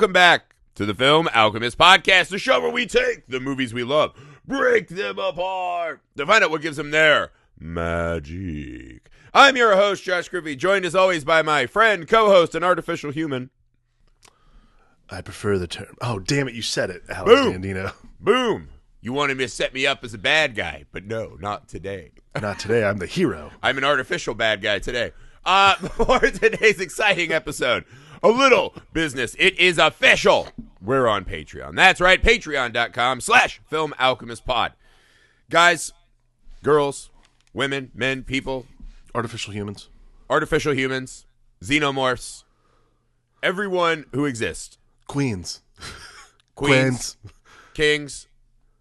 Welcome back to the Film Alchemist podcast, the show where we take the movies we love, break them apart to find out what gives them their magic. I'm your host, Josh Griffey, joined as always by my friend, co-host, and artificial human. I prefer the term. Oh, damn it, you said it, Alex Dandino. Boom. You wanted me to set me up as a bad guy, but no, not today. Not today. I'm the hero. I'm an artificial bad guy today. For today's exciting episode, a little business. It is official. We're on Patreon. That's right, patreon.com/filmalchemistpod. Guys, girls, women, men, people. Artificial humans. Artificial humans. Xenomorphs. Everyone who exists. Queens. Kings.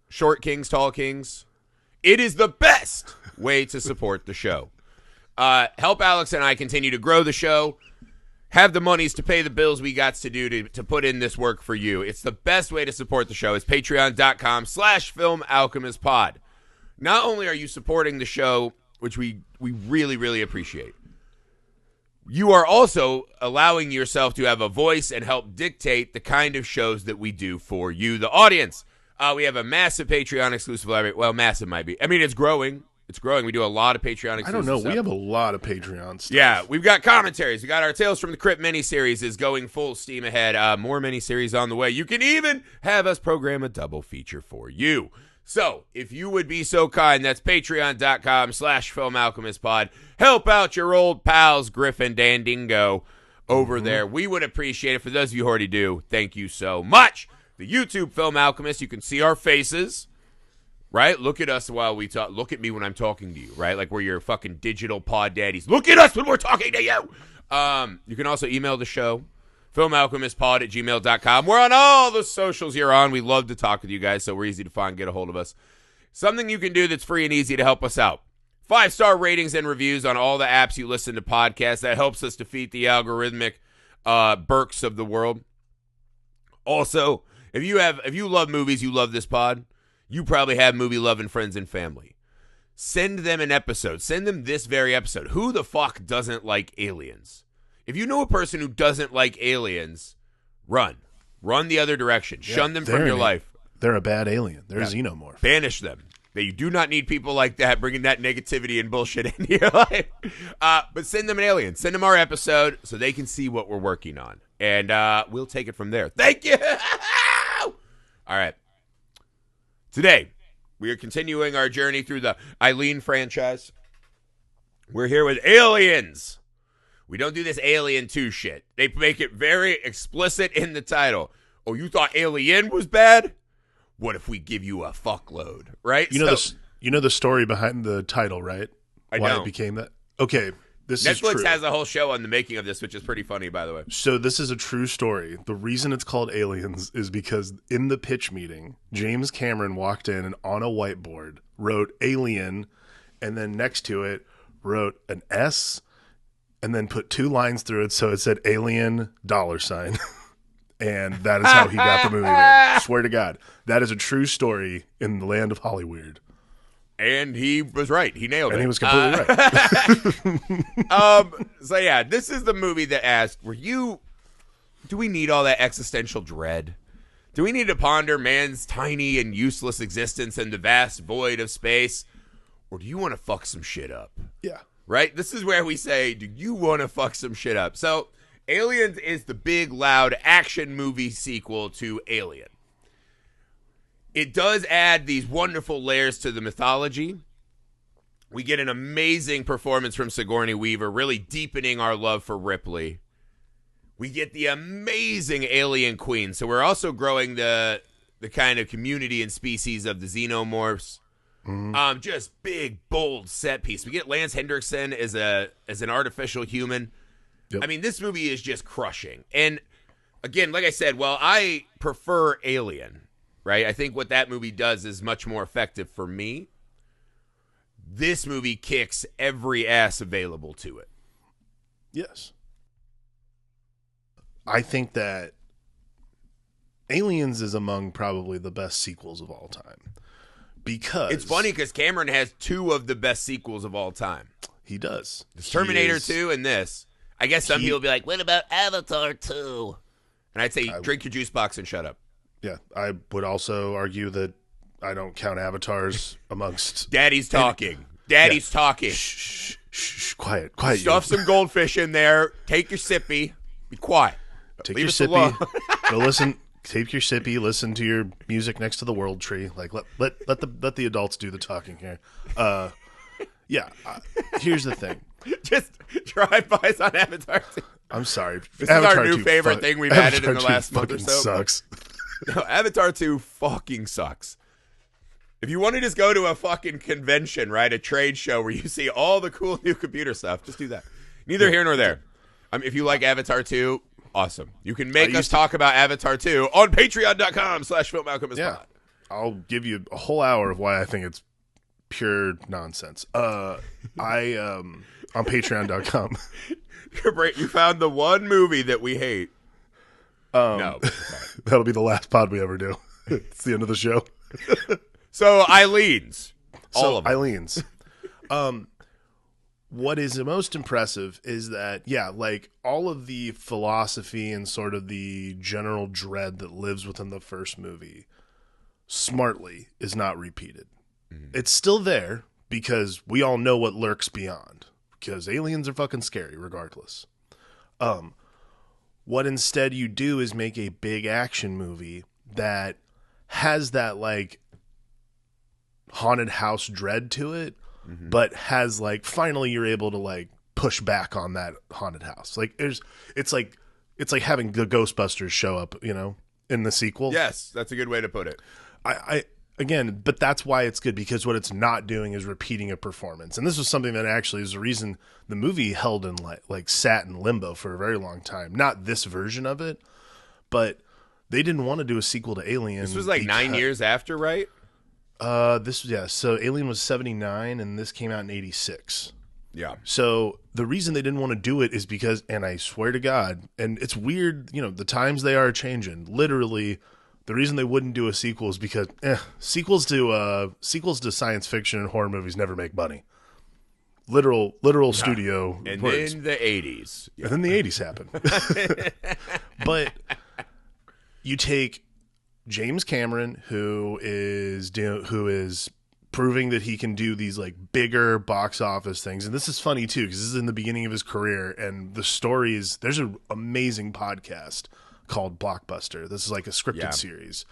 Short kings, tall kings. It is the best way to support the show. Help Alex and I continue to grow the show. Have the monies to pay the bills we got to do to put in this work for you. It's the best way to support the show. It's patreon.com/filmalchemistpod. Not only are you supporting the show, which we really, really appreciate, you are also allowing yourself to have a voice and help dictate the kind of shows that we do for you, the audience. We have a massive Patreon exclusive library. Well, massive might be. I mean, it's growing. It's growing. We do a lot of Patreon exclusive I don't know. stuff. We have a lot of Patreon stuff. Yeah, we've got commentaries. We got our Tales from the Crypt miniseries is going full steam ahead. More miniseries on the way. You can even have us program a double feature for you. So, if you would be so kind, that's patreon.com/filmalchemistpod. Help out your old pals, Griffin Dandingo, over there. We would appreciate it. For those of you who already do, thank you so much. The YouTube Film Alchemist, you can see our faces, right? Look at us while we talk. Look at me when I'm talking to you, right? Like we're your fucking digital pod daddies. Look at us when we're talking to you. You can also email the show, filmalchemistpod@gmail.com. We're on all the socials you're on. We love to talk with you guys, so we're easy to find. Get a hold of us. Something you can do that's free and easy to help us out. 5-star ratings and reviews on all the apps you listen to podcasts. That helps us defeat the algorithmic Burks of the world. Also, if you love movies, you love this pod, you probably have movie-loving friends and family. Send them an episode. Send them this very episode. Who the fuck doesn't like aliens? If you know a person who doesn't like aliens, run. Run the other direction. Yeah, Shun them from your life. They're a bad alien. They're a xenomorph. Banish them. You do not need people like that bringing that negativity and bullshit into your life. But send them an alien. Send them our episode so they can see what we're working on. And we'll take it from there. Thank you. All right. Today, we are continuing our journey through the Eileen franchise. We're here with Aliens. We don't do this Alien 2 shit. They make it very explicit in the title. Oh, you thought Alien was bad? What if we give you a fuckload, right? You know the story behind the title, right? Why it became that? Okay, this is true. Netflix has a whole show on the making of this, which is pretty funny, by the way. So this is a true story. The reason it's called Aliens is because in the pitch meeting, James Cameron walked in and on a whiteboard wrote Alien, and then next to it wrote an S, and then put 2 lines through it, so it said Alien $. And that is how he got the movie made. Swear to God. That is a true story in the land of Hollywood. And he was right. He nailed it. And he was completely right. So yeah, this is the movie that asked, do we need all that existential dread? Do we need to ponder man's tiny and useless existence in the vast void of space? Or do you want to fuck some shit up? Yeah. Right? This is where we say, do you want to fuck some shit up? So Aliens is the big, loud action movie sequel to Alien. It does add these wonderful layers to the mythology. We get an amazing performance from Sigourney Weaver, really deepening our love for Ripley. We get the amazing alien queen. So we're also growing the kind of community and species of the xenomorphs. Mm-hmm. Just big, bold set piece. We get Lance Hendrickson as an artificial human. Yep. I mean, this movie is just crushing. And again, like I said, while I prefer Alien, right? I think what that movie does is much more effective for me. This movie kicks every ass available to it. Yes. I think that Aliens is among probably the best sequels of all time. Because it's funny because Cameron has 2 of the best sequels of all time. He does. Terminator 2 and this. I guess some people will be like, what about Avatar 2? And I'd say drink your juice box and shut up. Yeah, I would also argue that I don't count avatars amongst. Daddy's talking. Daddy's talking. Shh, quiet. Stuff some goldfish in there. Take your sippy. Be quiet. Take Leave your us sippy. alone. Go listen. Take your sippy. Listen to your music next to the world tree. Like let the adults do the talking here. Here's the thing. Just drive-bys on Avatar 2. I'm sorry. This Avatar is our new 2 favorite thing we've added in the last month or fucking so. Sucks. No, Avatar 2 fucking sucks. If you want to just go to a fucking convention, right, a trade show where you see all the cool new computer stuff, just do that. Neither here nor there. If you like Avatar 2, awesome. You can make us talk about Avatar 2 on patreon.com/FilmAlchemist. Yeah. I'll give you a whole hour of why I think it's pure nonsense. On patreon.com. You found the one movie that we hate. No. That'll be the last pod we ever do. It's the end of the show. So Eileen's. All of them. Eileen's. What is the most impressive is that, like all of the philosophy and sort of the general dread that lives within the first movie smartly is not repeated. It's still there because we all know what lurks beyond, because aliens are fucking scary regardless. What instead you do is make a big action movie that has that like haunted house dread to it, but has like finally you're able to like push back on that haunted house. Like it's like having the Ghostbusters show up, in the sequel. Yes, that's a good way to put it. But that's why it's good, because what it's not doing is repeating a performance. And this was something that actually is the reason the movie held in like sat in limbo for a very long time. Not this version of it, but they didn't want to do a sequel to Alien. This was like 9 years after, right? So Alien was 79 and this came out in 86. Yeah. So the reason they didn't want to do it is because, and I swear to God, and it's weird, the times they are changing. Literally, the reason they wouldn't do a sequel is because sequels to science fiction and horror movies never make money. Literal studio. And words. then the 80s. Yeah. And then the 80s happened. But you take James Cameron, who is proving that he can do these like bigger box office things. And this is funny too, because this is in the beginning of his career, and the stories, there's an amazing podcast called Blockbuster. This is like a scripted series.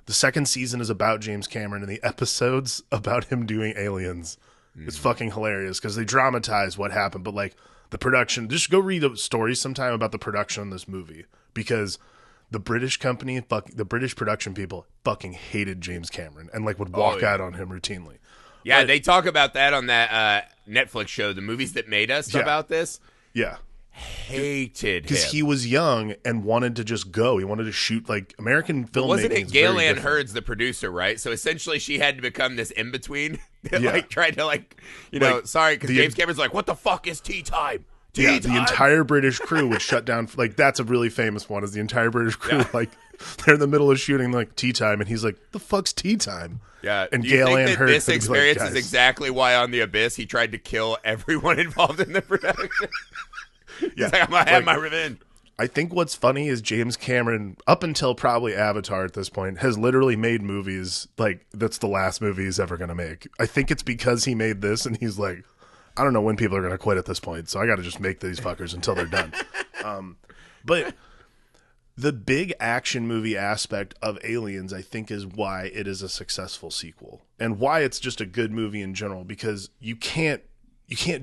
The second season is about James Cameron, and the episodes about him doing Aliens. It's fucking hilarious because they dramatize what happened, but like the production, just go read a story sometime about the production on this movie, because the British company, the British production people fucking hated James Cameron and like would walk out on him routinely. Yeah, they talk about that on that Netflix show, The Movies That Made Us, about this. Yeah. Hated him. Because he was young and wanted to just go. He wanted to shoot like American filmmaking. Wasn't it Gail Ann Hurd's the producer, right? So essentially she had to become this in-between that like tried to sorry, because James Cameron's like, what the fuck is tea time? The entire British crew would shut down. Like, that's a really famous one, is the entire British crew, like, they're in the middle of shooting, like, tea time, and he's like, the fuck's tea time? Yeah. And Do you Gail think Ann that Hurd this would be experience like, is exactly why on The Abyss he tried to kill everyone involved in the production? He's like, I'm going to have my revenge. I think what's funny is James Cameron, up until probably Avatar at this point, has literally made movies, like, that's the last movie he's ever going to make. I think it's because he made this, and he's like, I don't know when people are going to quit at this point, so I got to just make these fuckers until they're done. But the big action movie aspect of Aliens, I think, is why it is a successful sequel, and why it's just a good movie in general, because you can't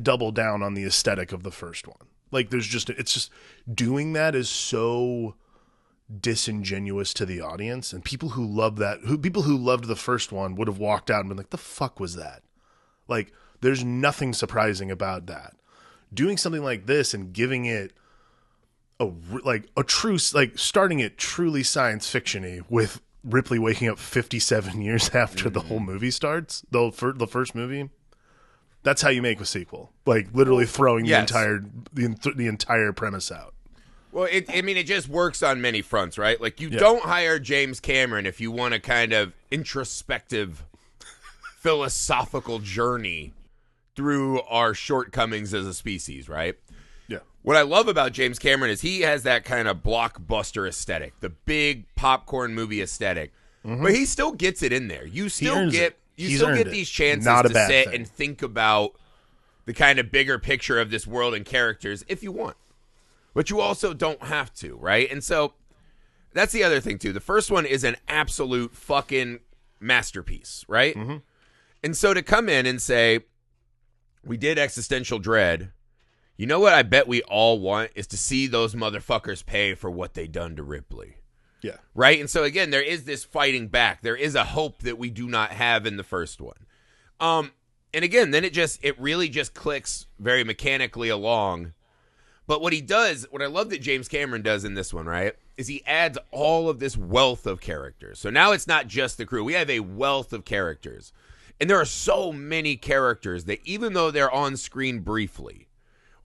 double down on the aesthetic of the first one. Like, it's just doing that is so disingenuous to the audience, and people who loved the first one would have walked out and been like, the fuck was that? Like, there's nothing surprising about that. Doing something like this and giving it starting it truly science fiction-y with Ripley waking up 57 years after the whole movie starts, the first movie. That's how you make a sequel. Like, literally throwing the entire premise out. Well, it just works on many fronts, right? Like, you don't hire James Cameron if you want a kind of introspective, philosophical journey through our shortcomings as a species, right? Yeah. what I love about James Cameron is he has that kind of blockbuster aesthetic, the big popcorn movie aesthetic, but he still gets it in there. You still get these chances to sit and think about the kind of bigger picture of this world and characters if you want, but you also don't have to, right? And so that's the other thing too. The first one is an absolute fucking masterpiece, right? And so to come in and say, we did existential dread. You know what I bet we all want is to see those motherfuckers pay for what they done to Ripley. Yeah. Right? And so again, there is this fighting back. There is a hope that we do not have in the first one. And again, then it really just clicks very mechanically along. But what he does, what I love that James Cameron does in this one, right, is he adds all of this wealth of characters. So now it's not just the crew. We have a wealth of characters. And there are so many characters that even though they're on screen briefly,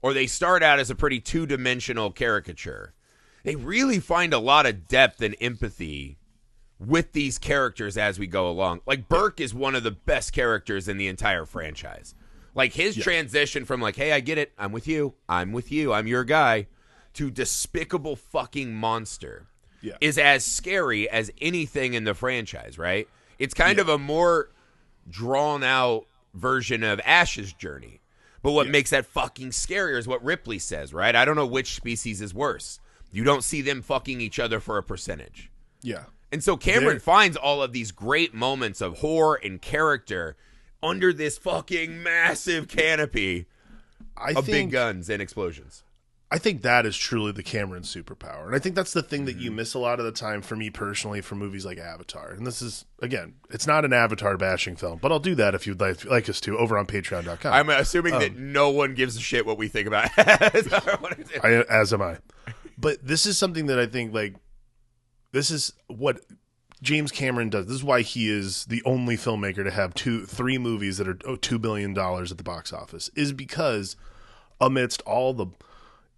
or they start out as a pretty two-dimensional caricature, they really find a lot of depth and empathy with these characters as we go along. Like, Burke is one of the best characters in the entire franchise. Like, his transition from like, hey, I get it, I'm with you, I'm your guy, to despicable fucking monster is as scary as anything in the franchise, right? It's kind of a more drawn-out version of Ash's journey. But what makes that fucking scarier is what Ripley says, right? I don't know which species is worse. You don't see them fucking each other for a percentage. Yeah. And so Cameron finds all of these great moments of horror and character under this fucking massive canopy of big guns and explosions. I think that is truly the Cameron superpower. And I think that's the thing that you miss a lot of the time for me personally for movies like Avatar. And this is, again, it's not an Avatar bashing film, but I'll do that if you'd like us to over on patreon.com. I'm assuming that no one gives a shit what we think about Avatar. As am I. But this is something that I think, like, this is what James Cameron does. This is why he is the only filmmaker to have three movies that are $2 billion at the box office, is because amidst all the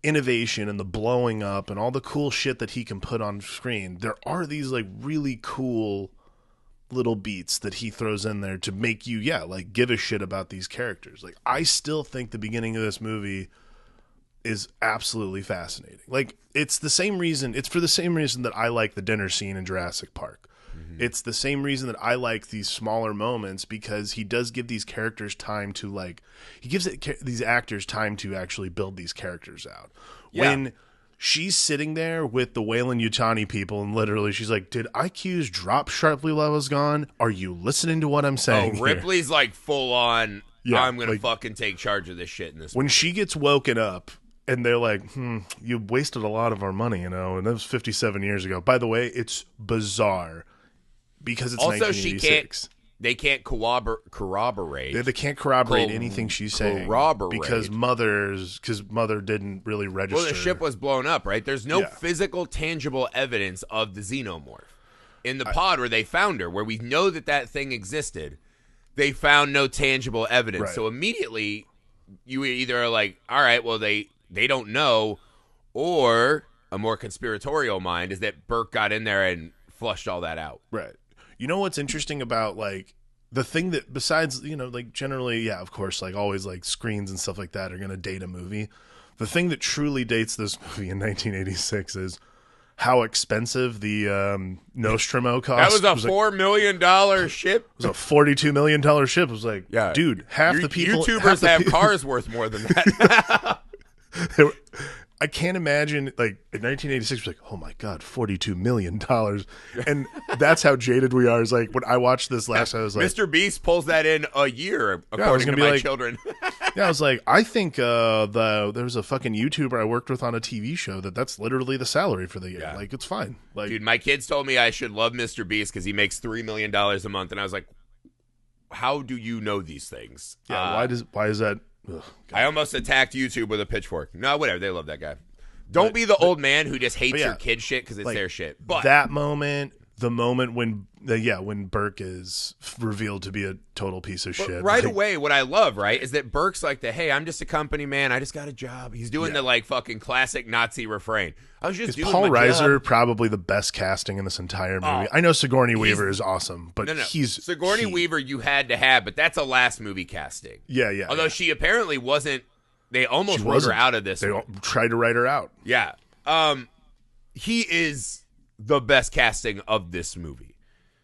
innovation and the blowing up and all the cool shit that he can put on screen, there are these like really cool little beats that he throws in there to make you like give a shit about these characters. Like, I still think the beginning of this movie is absolutely fascinating. Like, it's for the same reason that I like the dinner scene in Jurassic Park. It's the same reason that I like these smaller moments, because he does give these characters time to, like, he gives these actors time to actually build these characters out. Yeah. When she's sitting there with the Weyland-Yutani people and literally she's like, did IQ's drop sharply levels gone? Are you listening to what I'm saying? Ripley's like full on, I'm going to fucking take charge of this shit in this When movie. she gets woken up and they're like, you wasted a lot of our money, and that was 57 years ago. By the way, it's bizarre. Because it's also 1986. They can't corroborate. They can't corroborate anything she's saying. Because Mother didn't really register. Well, the ship was blown up, right? There's no physical, tangible evidence of the xenomorph. In the pod where they found her, where we know that thing existed, they found no tangible evidence. Right. So immediately, you either are like, all right, well, they don't know, or a more conspiratorial mind is that Burke got in there and flushed all that out. Right. You know what's interesting about, like, the thing that, besides, like, generally, of course, like, always, like, screens and stuff like that are going to date a movie. The thing that truly dates this movie in 1986 is how expensive the Nostromo cost. That was a $4 million ship? It was a $42 million ship. It was like, dude, half the people... YouTubers have cars worth more than that. I can't imagine, like, in 1986, we're like, oh my God, $42 million. And that's how jaded we are. Is like, when I watched this last, I was like, Mr. Beast pulls that in a year, according to my children. I was like, I think there was a fucking YouTuber I worked with on a TV show that's literally the salary for the year. Like, it's fine. Like, dude, my kids told me I should love Mr. Beast because he makes $3 million a month. And I was like, how do you know these things? Yeah, why is that? Ugh, I almost attacked YouTube with a pitchfork. No, whatever. They love that guy. Don't be the old man who just hates your kid shit because it's their shit. But that moment, the moment when Burke is revealed to be a total piece of shit. Right away, what I love, right, is that Burke's like hey, I'm just a company man. I just got a job. He's doing the, like, fucking classic Nazi refrain. I was just doing Paul my Reiser job. Probably the best casting in this entire movie. I know Sigourney Weaver is awesome, but he's... Sigourney Weaver you had to have, but that's a last movie casting. Yeah. Although she apparently wasn't They almost She wrote her wasn't. out of this. They one. tried to write her out. Yeah. He is the best casting of this movie.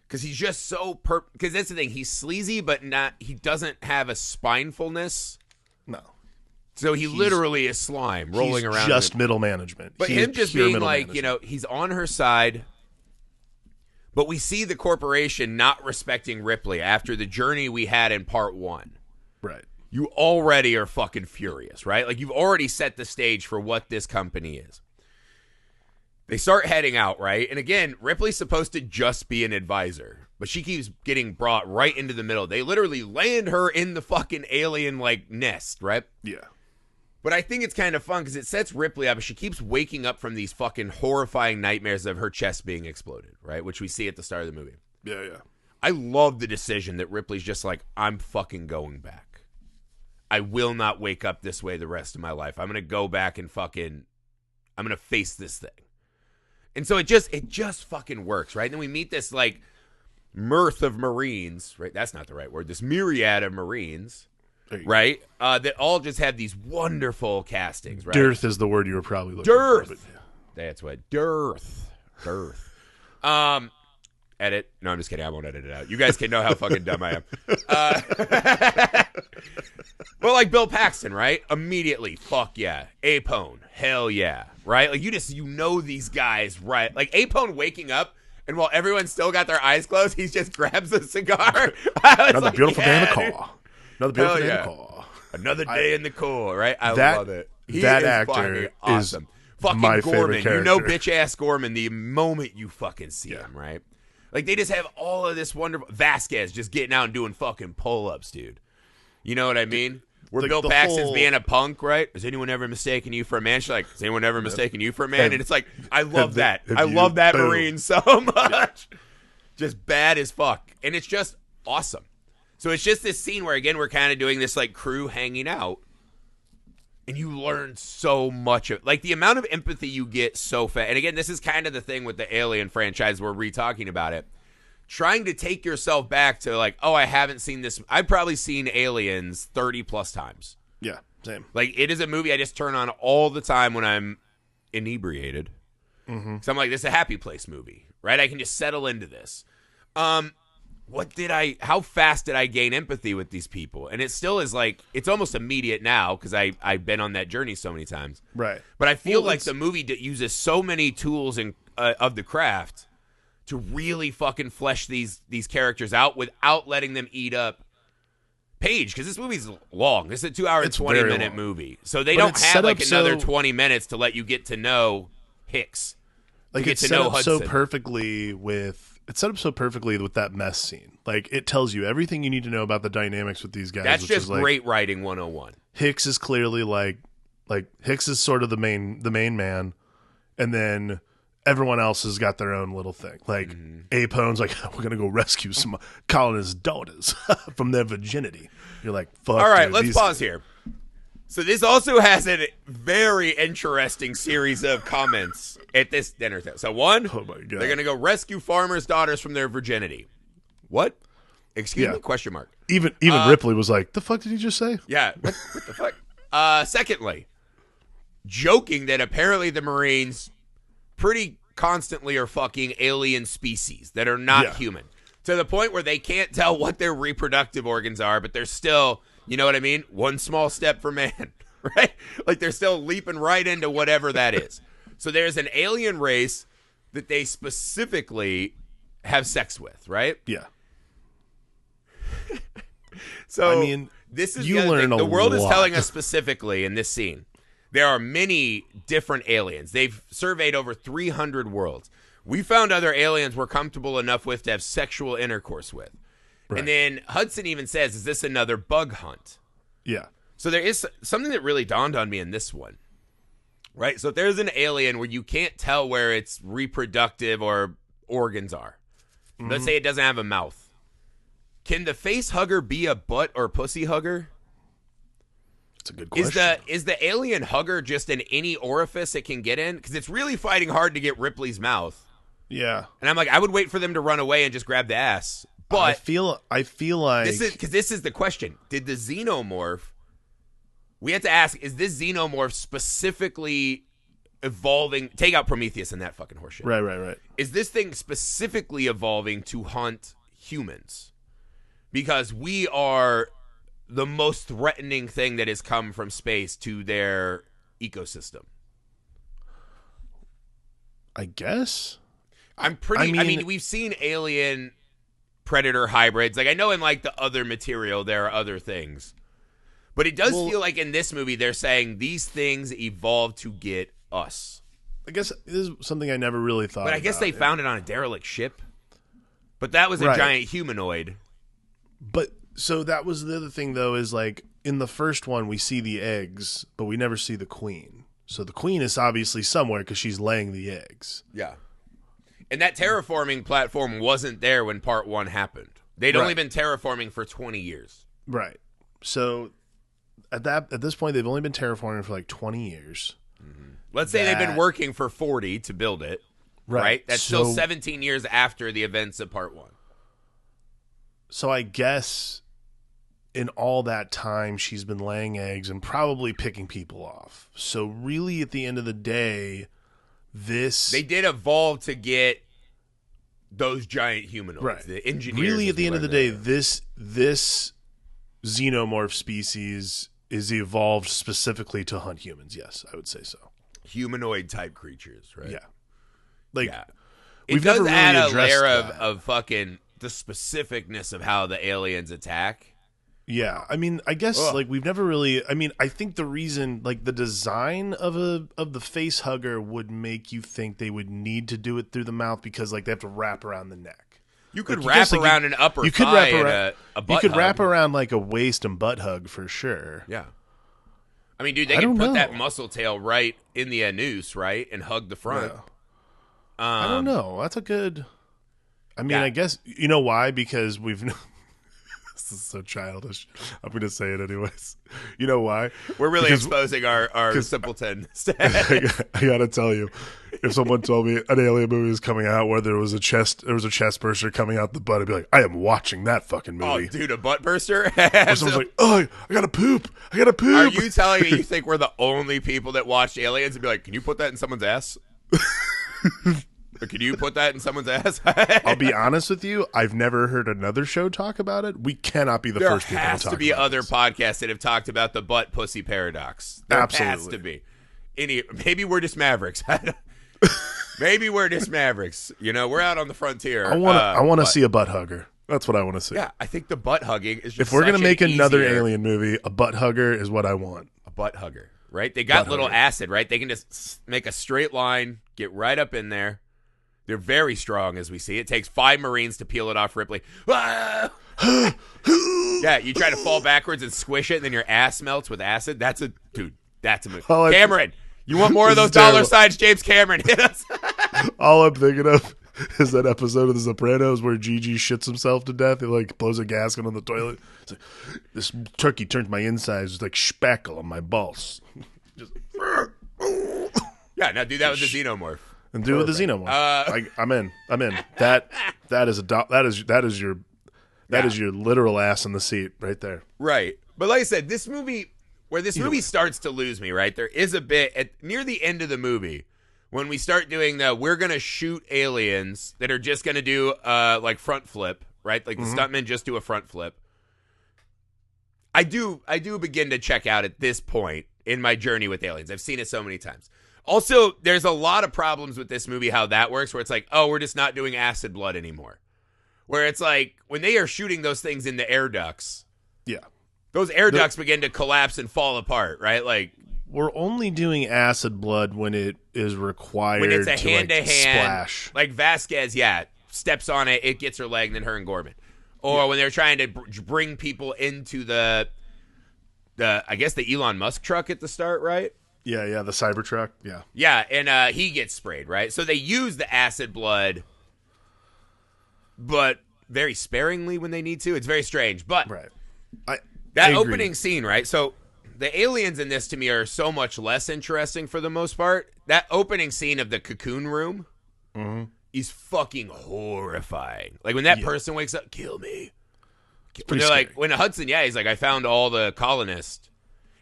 Because he's just so because that's the thing. He's sleazy, but not. He doesn't have a spinefulness. No. So he's literally is slime rolling around. Just middle management. But him just being like, he's on her side. But we see the corporation not respecting Ripley after the journey we had in part 1. Right. You already are fucking furious, right? Like, you've already set the stage for what this company is. They start heading out, right? And again, Ripley's supposed to just be an advisor, but she keeps getting brought right into the middle. They literally land her in the fucking alien, like, nest, right? Yeah. But I think it's kind of fun because it sets Ripley up. She keeps waking up from these fucking horrifying nightmares of her chest being exploded, right? Which we see at the start of the movie. Yeah, yeah. I love the decision that Ripley's just like, I'm fucking going back. I will not wake up this way the rest of my life. I'm going to go back and I'm going to face this thing. And so it just fucking works, right? And then we meet this, like, mirth of Marines, right? That's not the right word. This myriad of Marines, right? That all just have these wonderful castings, right? Dearth is the word you were probably looking for. for. Yeah. That's what. Dearth. Edit. No, I'm just kidding. I won't edit it out. You guys can know how fucking dumb I am. Well, like Bill Paxton, right? Immediately, fuck yeah. Apone, hell yeah, right? Like, you know these guys, right? Like, Apone waking up, and while everyone's still got their eyes closed, he just grabs a cigar. Another beautiful day in the car. Another beautiful day in the car. Another day in the car, right? I love it. That actor awesome. Fucking my Gorman. favorite character. You know bitch-ass Gorman the moment you fucking see him, right? Like, they just have all of this wonderful... Vasquez just getting out and doing fucking pull-ups, dude. You know what I mean? Where Bill Paxton's being a punk, right? Has anyone ever mistaken you for a man? She's like, has anyone ever mistaken you for a man? And it's like, I love that. I love that Marine so much. Just bad as fuck. And it's just awesome. So it's just this scene where, again, we're kind of doing this, like, crew hanging out. And you learn so much of, like, the amount of empathy you get so fast. And again, this is kind of the thing with the Alien franchise. We're re-talking about it. Trying to take yourself back to, like, oh, I haven't seen this. I've probably seen Aliens 30 plus times. Yeah, same. Like, it is a movie I just turn on all the time when I'm inebriated. Mm-hmm. So I'm like, this is a happy place movie, right? I can just settle into this. How fast did I gain empathy with these people? And it still is like, it's almost immediate now because I've been on that journey so many times. Right. But I feel like the movie uses so many tools of the craft to really fucking flesh these characters out without letting them eat up page. Because this movie's long. This is a 2 hour and 20-minute movie. So they don't have like another 20 minutes to let you get to know Hicks. Like, it's set up so perfectly with that mess scene. Like, it tells you everything you need to know about the dynamics with these guys. That's just like, great writing 101. Hicks is clearly like Hicks is sort of the main man, and then everyone else has got their own little thing. Like, Apone's like, we're gonna go rescue some colonist daughters from their virginity. You're like, fuck. All right, dude, let's pause here. So this also has a very interesting series of comments at this dinner table. So one, oh my God, they're going to go rescue farmers' daughters from their virginity. What? Excuse me? Question mark. Even Ripley was like, the fuck did he just say? Yeah. What the fuck? Secondly, joking that apparently the Marines pretty constantly are fucking alien species that are not human. To the point where they can't tell what their reproductive organs are, but they're still... You know what I mean? One small step for man, right? Like, they're still leaping right into whatever that is. So there's an alien race that they specifically have sex with, right? Yeah. So, I mean, this is you learn the world is lot. telling us specifically in this scene, there are many different aliens. They've surveyed over 300 worlds. We found other aliens we're comfortable enough with to have sexual intercourse with. Right. And then Hudson even says, is this another bug hunt? Yeah. So there is something that really dawned on me in this one, right? So if there's an alien where you can't tell where its reproductive or organs are, let's say it doesn't have a mouth, can the face hugger be a butt or pussy hugger? That's a good question. Is the alien hugger just in any orifice it can get in? Because it's really fighting hard to get Ripley's mouth. Yeah. And I'm like, I would wait for them to run away and just grab the ass. But I feel like this is the question. Did the xenomorph we had to ask, is this xenomorph specifically evolving? Take out Prometheus and that fucking horseshit. Right. Is this thing specifically evolving to hunt humans? Because we are the most threatening thing that has come from space to their ecosystem. I guess. I mean, we've seen alien predator hybrids. Like, I know in like the other material there are other things. But it does feel like in this movie they're saying these things evolved to get us. I guess this is something I never really thought But I guess they found it on a derelict ship. But that was a giant humanoid. But so that was the other thing, though, is like in the first one we see the eggs, but we never see the queen. So the queen is obviously somewhere because she's laying the eggs. Yeah. And that terraforming platform wasn't there when part 1 happened. They'd only been terraforming for 20 years. Right. So at this point, they've only been terraforming for like 20 years. Mm-hmm. Let's say they've been working for 40 to build it. Right? That's still 17 years after the events of part 1. So I guess in all that time, she's been laying eggs and probably picking people off. So really, at the end of the day, they did evolve to get those giant humanoids. Right. The engineers. Really, at the end of the day, this xenomorph species is evolved specifically to hunt humans. Yes, I would say so. Humanoid type creatures, right? Yeah. Like, it does add a layer of fucking the specificness of how the aliens attack. Yeah, I mean, I guess like we've never really. I mean, I think the reason, like the design of the face hugger would make you think they would need to do it through the mouth because like they have to wrap around the neck. You could wrap around an upper thigh and a butt You could hug. wrap around like a waist and butt hug for sure. Yeah. I mean, dude, they can put that muscle tail right in the noose, right, and hug the front. Yeah. I don't know. That's a good. I mean, I guess you know why? Because we've. This is so childish. I'm going to say it anyways. You know why? We're really exposing our simpleton. I got to tell you, if someone told me an alien movie is coming out where there was a chest burster coming out the butt, I'd be like, I am watching that fucking movie. Oh, dude, a butt burster? Or someone's like, oh, I got to poop. Are you telling me you think we're the only people that watched Aliens and be like, can you put that in someone's ass? Can you put that in someone's ass? I'll be honest with you. I've never heard another show talk about it. We cannot be the first people to talk about it. There has to be other podcasts that have talked about the butt pussy paradox. There has to be. Maybe we're just Mavericks. Maybe we're just Mavericks. You know, we're out on the frontier. I want to see a butt hugger. That's what I want to see. Yeah, I think the butt hugging is just if we're going to make another alien movie, a butt hugger is what I want. A butt hugger, right? They got little acid, right? They can just make a straight line, get right up in there. They're very strong, as we see. It takes 5 Marines to peel it off Ripley. Ah! Yeah, you try to fall backwards and squish it, and then your ass melts with acid. That's a movie. Cameron, you want more of those dollar signs? James Cameron, hit us. All I'm thinking of is that episode of The Sopranos where Gigi shits himself to death. He like blows a gasket on the toilet. It's like, this turkey turned my insides like spackle on my balls. Just yeah, now do that with the xenomorph. And do it with the xenomorph. I'm in. That is your literal ass in the seat right there. Right. But like I said, this movie starts to lose me, right? There is a bit near the end of the movie when we start doing we're gonna shoot aliens that are just gonna do like front flip, right? Like the stuntmen just do a front flip. I do begin to check out at this point in my journey with aliens. I've seen it so many times. Also, there's a lot of problems with this movie, how that works, where it's like, oh, we're just not doing acid blood anymore. Where it's like, when they are shooting those things in the air ducts, those air ducts begin to collapse and fall apart, right? Like, we're only doing acid blood when it is required when it's a to hand-to-hand splash. Like Vasquez, steps on it, it gets her leg, and then her and Gorman. Or when they're trying to bring people into the I guess the Elon Musk truck at the start, right? Yeah, the Cybertruck, yeah. Yeah, and he gets sprayed, right? So they use the acid blood, but very sparingly when they need to. It's very strange, but that opening scene, right? So the aliens in this, to me, are so much less interesting for the most part. That opening scene of the cocoon room is fucking horrifying. Like, when that person wakes up, kill me. When they're like, when Hudson, he's like, I found all the colonists.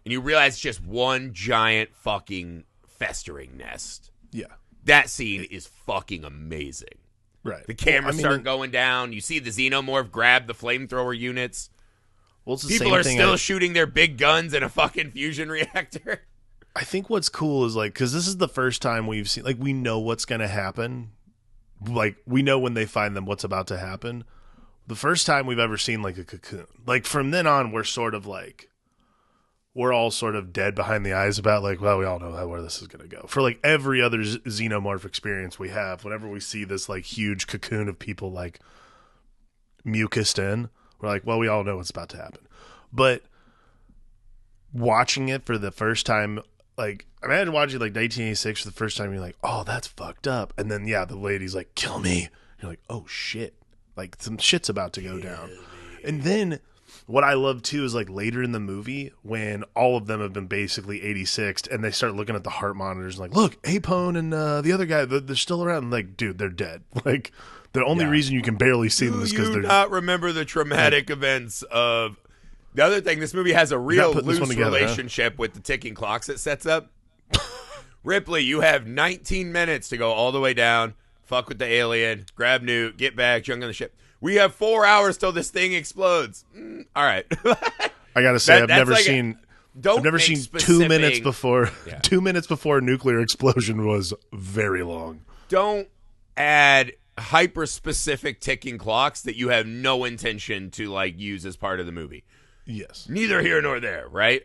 and you realize it's just one giant fucking festering nest. Yeah. That scene is fucking amazing. Right. The cameras start going down. You see the xenomorph grab the flamethrower units. Well, it's the People same are thing still shooting their big guns in a fucking fusion reactor. I think what's cool is like, because this is the first time we've seen, like, we know what's going to happen. Like, we know when they find them what's about to happen. The first time we've ever seen like a cocoon. Like, from then on, we're sort of like, we're all sort of dead behind the eyes about like, well, we all know where this is going to go. For like every other xenomorph experience we have, whenever we see this like huge cocoon of people like mucused in, we're like, well, we all know what's about to happen. But watching it for the first time, like, imagine watching like 1986 for the first time, you're like, oh, that's fucked up. And then, yeah, the lady's like, kill me. You're like, oh, shit. Like, some shit's about to go down. And then what I love, too, is like later in the movie when all of them have been basically 86'd and they start looking at the heart monitors and like, look, Apone and the other guy, they're still around. And like, dude, they're dead. Like, the only reason you can barely see them is because they're not remember the traumatic events of... The other thing, this movie has a real loose relationship with the ticking clocks it sets up. Ripley, you have 19 minutes to go all the way down, fuck with the alien, grab Newt, get back, jump on the ship. We have 4 hours till this thing explodes. All right. I gotta say, I've never seen 2 minutes before. Yeah. 2 minutes before a nuclear explosion was very long. Don't add hyper-specific ticking clocks that you have no intention to like use as part of the movie. Yes. Neither here nor there, right?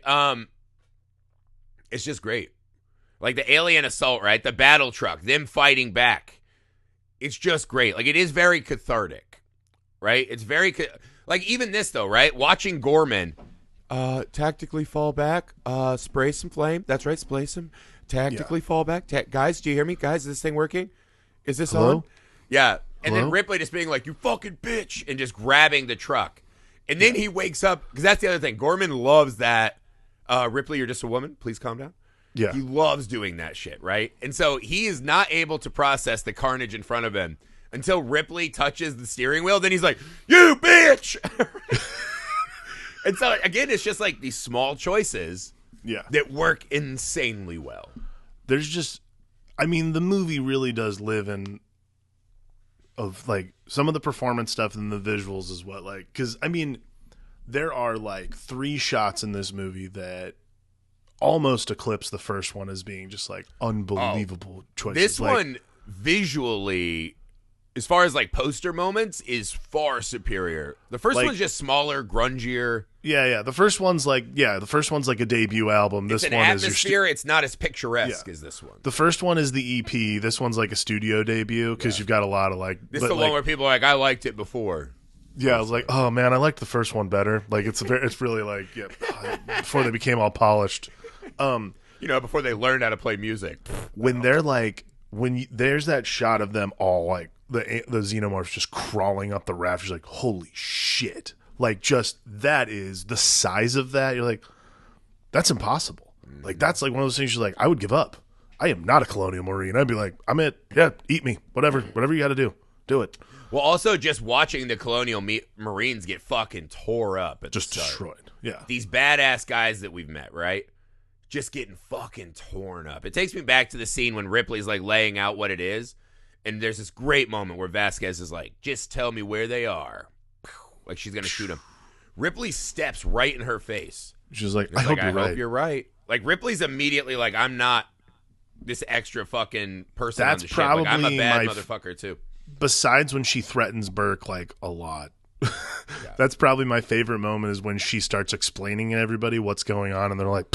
It's just great. Like the alien assault, right? The battle truck, them fighting back. It's just great. Like it is very cathartic, right? It's very like even this though, right? Watching Gorman tactically fall back, spray some flame. That's right, spray some. Tactically fall back. Guys, do you hear me? Guys, is this thing working? Is this on? Yeah. And then Ripley just being like, you fucking bitch, and just grabbing the truck. And then he wakes up, because that's the other thing. Gorman loves that, Ripley, you're just a woman. Please calm down. Yeah. He loves doing that shit, right? And so he is not able to process the carnage in front of him until Ripley touches the steering wheel. Then he's like, you bitch! And so, again, it's just like these small choices that work insanely well. There's just, I mean, the movie really does live in, of like some of the performance stuff and the visuals is what, like, because I mean there are like 3 shots in this movie that almost eclipse the first one as being just like unbelievable choices. This like, one visually, as far as like poster moments, is far superior. The first one's just smaller, grungier. Yeah. The first one's like a debut album. It's this an one atmosphere. It's not as picturesque as this one. The first one is the EP. This one's like a studio debut because you've got a lot of like. This is the one where people are like, I liked it before. Yeah, I was like, oh man, I liked the first one better. Like it's really like before they became all polished. Before they learned how to play music. When they're like, there's that shot of them all like the xenomorphs just crawling up the rafters, like holy shit. Like, just that is the size of that. You're like, that's impossible. Like, that's like one of those things you're like, I would give up. I am not a colonial marine. I'd be like, I'm it. Yeah, eat me. Whatever you got to do. Do it. Well, also just watching the colonial marines get fucking tore up. Just destroyed. Yeah. These badass guys that we've met, right? Just getting fucking torn up. It takes me back to the scene when Ripley's like laying out what it is. And there's this great moment where Vasquez is like, just tell me where they are. Like she's going to shoot him. Ripley steps right in her face. She's like, I hope you're right. Like Ripley's immediately like, I'm not this extra fucking person on the ship. Like, I'm a bad motherfucker too. Besides when she threatens Burke like a lot. That's probably my favorite moment is when she starts explaining to everybody what's going on and they're like,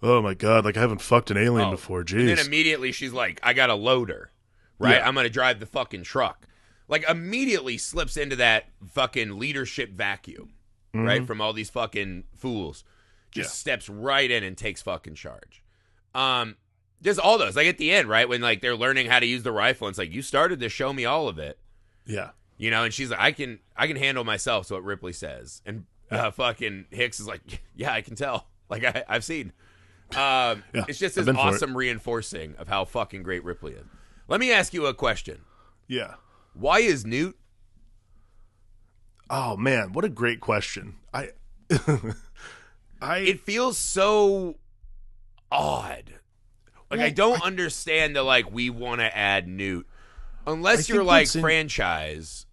oh my God, like I haven't fucked an alien before. Jeez. And then immediately she's like, I got a loader, right? Yeah. I'm going to drive the fucking truck. Like immediately slips into that fucking leadership vacuum, right? From all these fucking fools. Just steps right in and takes fucking charge. Just all those. Like at the end, right? When like they're learning how to use the rifle. And it's like, you started to show me all of it. Yeah. And she's like, I can handle myself. So what Ripley says. And fucking Hicks is like, yeah, I can tell. Like I've seen. It's just this awesome reinforcing of how fucking great Ripley is. Let me ask you a question. Yeah. Why is Newt? Oh man, what a great question. it feels so odd. Like, I don't understand the, like, we want to add Newt. Unless you're, like, franchise.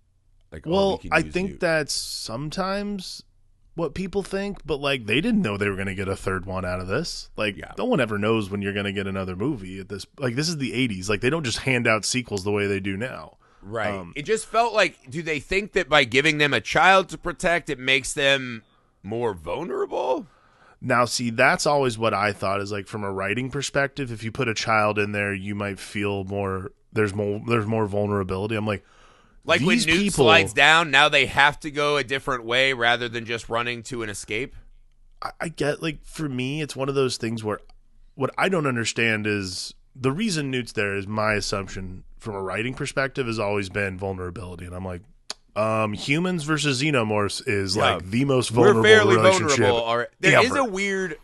Like, I think that's sometimes what people think, but, like, they didn't know they were going to get a third one out of this. Like, no one ever knows when you're going to get another movie at this. Like, this is the 80s. Like, they don't just hand out sequels the way they do now. Right. It just felt like, do they think that by giving them a child to protect, it makes them more vulnerable? Now, see, that's always what I thought is, like, from a writing perspective, if you put a child in there, you might feel there's more vulnerability. I'm like when Newt slides down, now they have to go a different way rather than just running to an escape? I get, like, for me, it's one of those things where what I don't understand is the reason Newt's there is my assumption from a writing perspective has always been vulnerability. And I'm like, humans versus xenomorphs is like the most vulnerable relationship. There is a weird,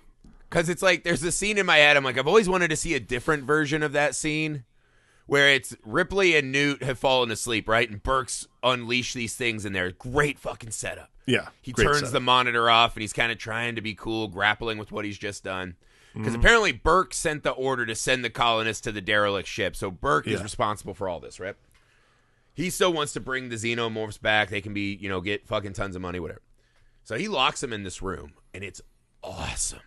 because it's like there's a scene in my head. I'm like, I've always wanted to see a different version of that scene where it's Ripley and Newt have fallen asleep, right? And Burke's unleashed these things in there. Great fucking setup. Yeah. He turns the monitor off and he's kind of trying to be cool, grappling with what he's just done. Because apparently Burke sent the order to send the colonists to the derelict ship. So Burke is responsible for all this, right? He still wants to bring the xenomorphs back. They can be, get fucking tons of money, whatever. So he locks them in this room, and it's awesome.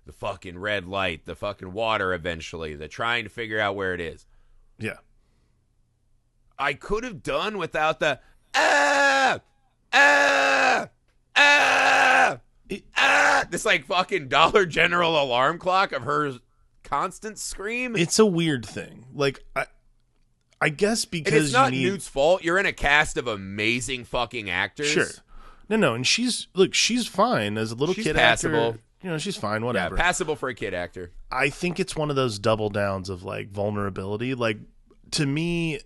The fucking red light, the fucking water eventually, the trying to figure out where it is. Yeah. I could have done without the, this like fucking Dollar General alarm clock of her constant scream. It's a weird thing. Like, I guess because and it's not Newt's fault. You're in a cast of amazing fucking actors. Sure. No, and she's fine as a little kid passable. Actor. She's fine, whatever. Yeah, passable for a kid actor. I think it's one of those double downs of, like, vulnerability. Like, to me,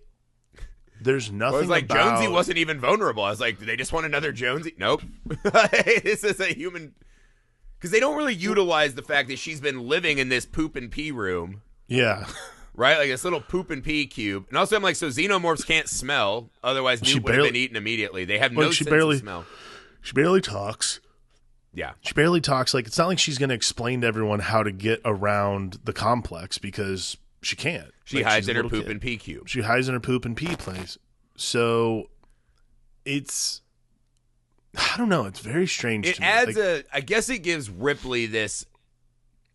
there's nothing. It was like about... Jonesy wasn't even vulnerable. I was like, do they just want another Jonesy? Nope. This is a human. Because they don't really utilize the fact that she's been living in this poop and pee room. Yeah. Right? Like this little poop and pee cube. And also I'm like, so xenomorphs can't smell. Otherwise, Newt would have been eaten immediately. They have no sense of smell. She barely talks. Yeah. She barely talks. Like, it's not like she's going to explain to everyone how to get around the complex because she can't. She hides in her poop and pee cube. She hides in her poop and pee place. So it's, I don't know. It's very strange to me. It adds I guess it gives Ripley this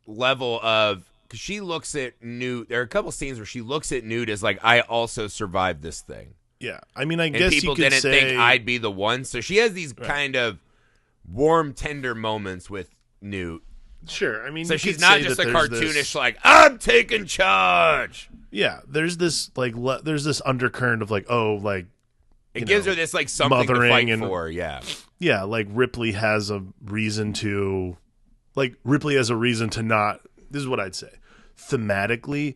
level of, because she looks at Newt. There are a couple scenes where she looks at Newt as like, I also survived this thing. Yeah. I mean, I guess people you could didn't think I'd be the one. So she has these kind of warm, tender moments with Newt. Sure. I mean, so she's not just a cartoonish, like, I'm taking charge. Yeah. There's this, like, there's this undercurrent of, like, oh, like, it gives her this, like, something to fight for. Yeah. Yeah. Like, Ripley has a reason to not. This is what I'd say. Thematically,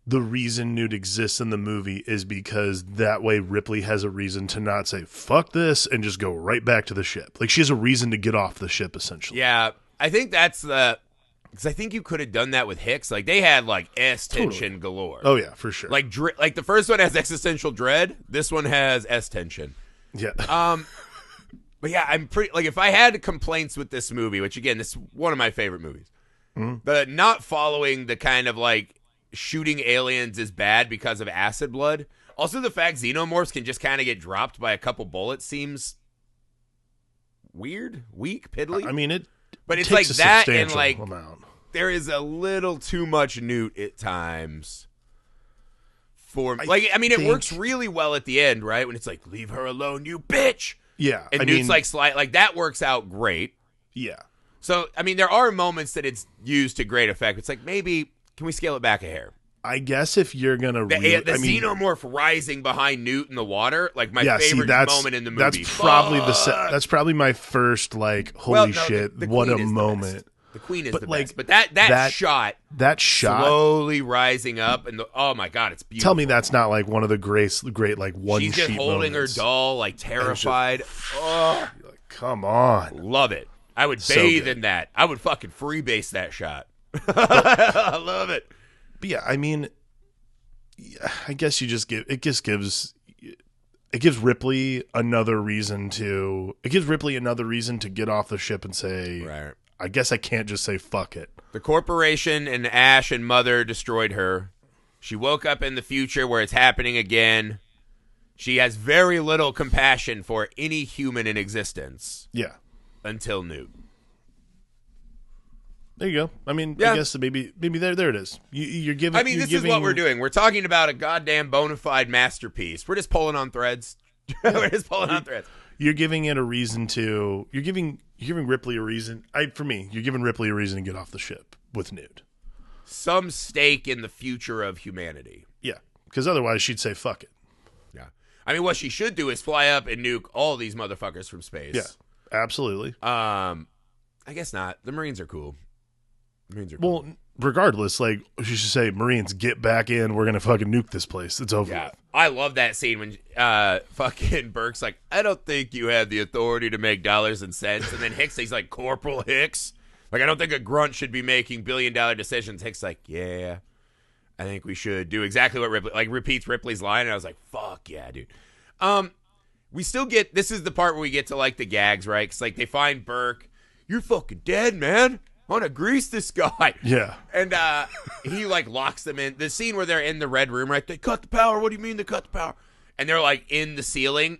the reason Newt exists in the movie is because that way Ripley has a reason to not say, fuck this, and just go right back to the ship. Like, she has a reason to get off the ship, essentially. Yeah, I think that's because I think you could have done that with Hicks. Like, they had, like, S-tension galore. Oh, yeah, for sure. Like, the first one has existential dread. This one has S-tension. Yeah. But, yeah, I'm pretty, like, if I had complaints with this movie, which, again, this is one of my favorite movies, the not following the kind of, like, shooting aliens is bad because of acid blood. Also, the fact xenomorphs can just kind of get dropped by a couple bullets seems weird, weak, piddly. I mean, but it's like that, and like there is a little too much Newt at times. It works really well at the end, right? When it's like, leave her alone, you bitch. Yeah, and Newt's like that works out great. Yeah. So I mean, there are moments that it's used to great effect. It's like, maybe can we scale it back a hair? I guess if you're gonna the xenomorph rising behind Newt in the water, like my favorite moment in the movie. That's probably my first like holy shit, what a moment. The Queen is the best, but that shot slowly rising up, and oh my god, it's beautiful. Tell me that's not like one of the great like one. She's just holding moments. Her doll, like terrified. Like, come on, love it. I would bathe in that. I would fucking freebase that shot. I love it. But yeah, I mean, I guess it gives Ripley another reason to get off the ship and say, I guess I can't just say fuck it. The corporation and Ash and Mother destroyed her. She woke up in the future where it's happening again. She has very little compassion for any human in existence. Yeah. Until Newt. There you go. I mean, yeah. I guess maybe there it is. You're giving. I mean, this is what we're doing. We're talking about a goddamn bona fide masterpiece. We're just pulling on threads. We're just pulling on threads. You're giving it a reason to. You're giving Ripley a reason. You're giving Ripley a reason to get off the ship with Newt. Some stake in the future of humanity. Yeah, because otherwise she'd say fuck it. Yeah. I mean, what she should do is fly up and nuke all these motherfuckers from space. Yeah, absolutely. I guess not. The Marines are cool. Well, regardless, like, she should say, Marines, get back in. We're going to fucking nuke this place. It's over. Yeah. I love that scene when fucking Burke's like, I don't think you have the authority to make dollars and cents. And then Hicks, he's like, Corporal Hicks? Like, I don't think a grunt should be making billion-dollar decisions. Hicks like, yeah, I think we should do exactly what Ripley, like, repeats Ripley's line. And I was like, fuck yeah, dude. We still get, this is the part where we get to, like, the gags, right? Because, like, they find Burke. You're fucking dead, man. I want to grease this guy. Yeah. And he, like, locks them in. The scene where they're in the red room, right? They cut the power. What do you mean they cut the power? And they're, like, in the ceiling.